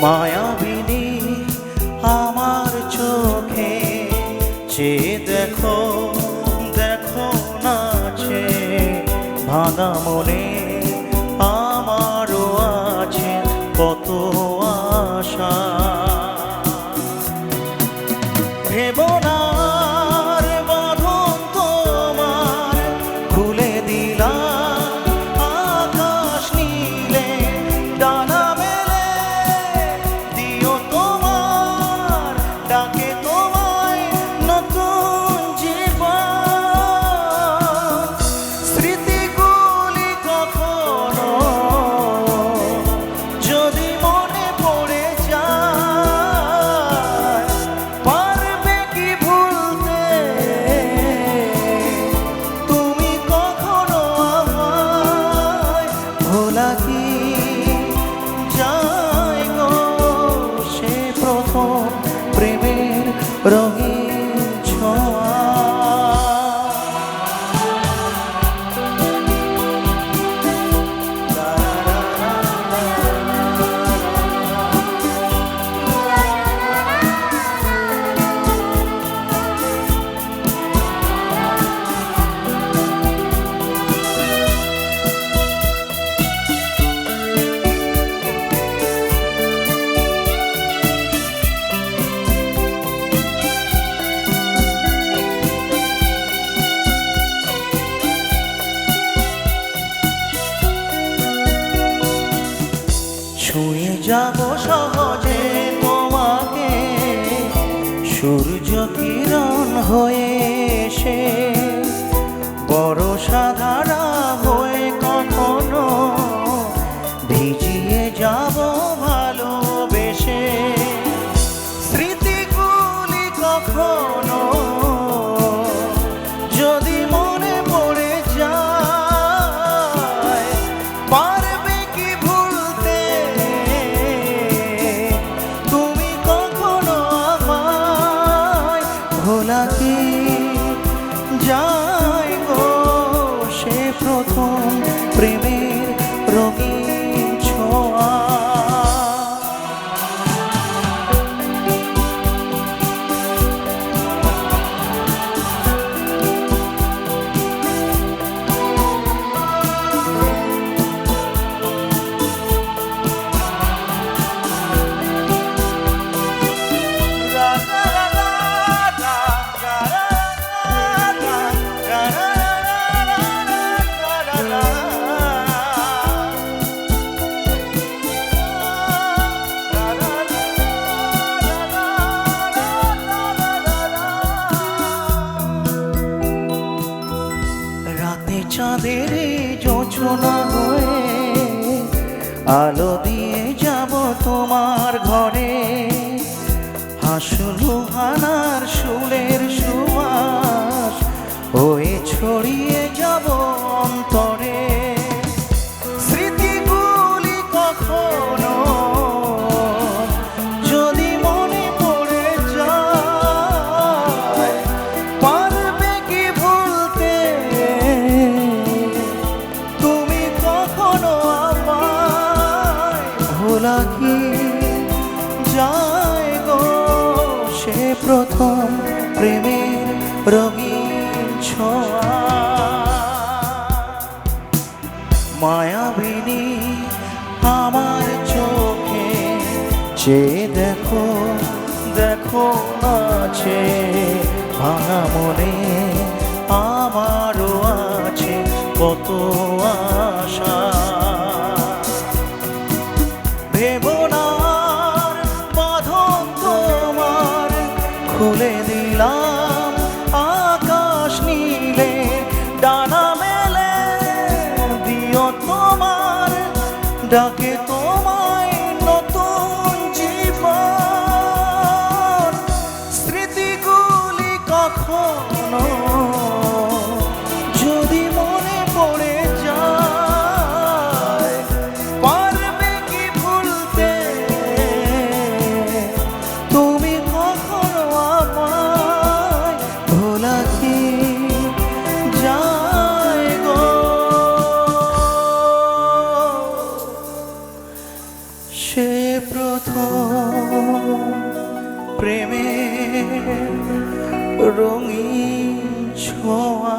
মায়াবিনী আমার চোখে চেয়ে দেখো, দেখো নাচে ভাঙা মনে আমারও আছে কত আশা। ভেবো না প্রেমের রঙিন ছোঁয়া। ছুঁয়ে যাব সহজে তোমাকে সূর্য কিরণ হয়ে এসে, বড় সাধারা হয়ে কখনো ভিজিয়ে যাব ভালোবেসে। স্মৃতিগুলি কখনো যদি মনে পড়ে যায়, পারবে কি ভুলতে তুমি কখনো আমায়? ভোলা কি যায় গো সে প্রথম প্রেমের রঙিন ছোঁয়া। চাঁদের জোছনা হয়ে আলো দিয়ে যাব তোমার ঘরে, হাসলু হানার সুরের সুবাস হয়ে ছড়িয়ে যাব অন্তরে। স্মৃতিগুলি কখনো যদি মনে পড়ে যায়, পারবে কি ভুলতে তুমি কখনো আমায়? ভোলা কি যায় গো সে প্রথম প্রেমের রঙিন ছোঁয়া। মায়াবিনী আমার চোখে চেয়ে দেখো, দেখো নাচে ভাঙা মনে আমারও আছে কত আশা। ভেবো না বাঁধন তোমার খুলে দিলাম আকাশ নীলে, ডানা মেলে দিও তোমার ডাকে তোমায় নতুন জীবন। স্মৃতিগুলি কখনো যদি মনে পড়ে যায়, পারবে কি ভুলতে তুমি কখনো আমায়? ভোলা কি যায় গো সে প্রথম প্রেমের রঙিন ছোঁয়া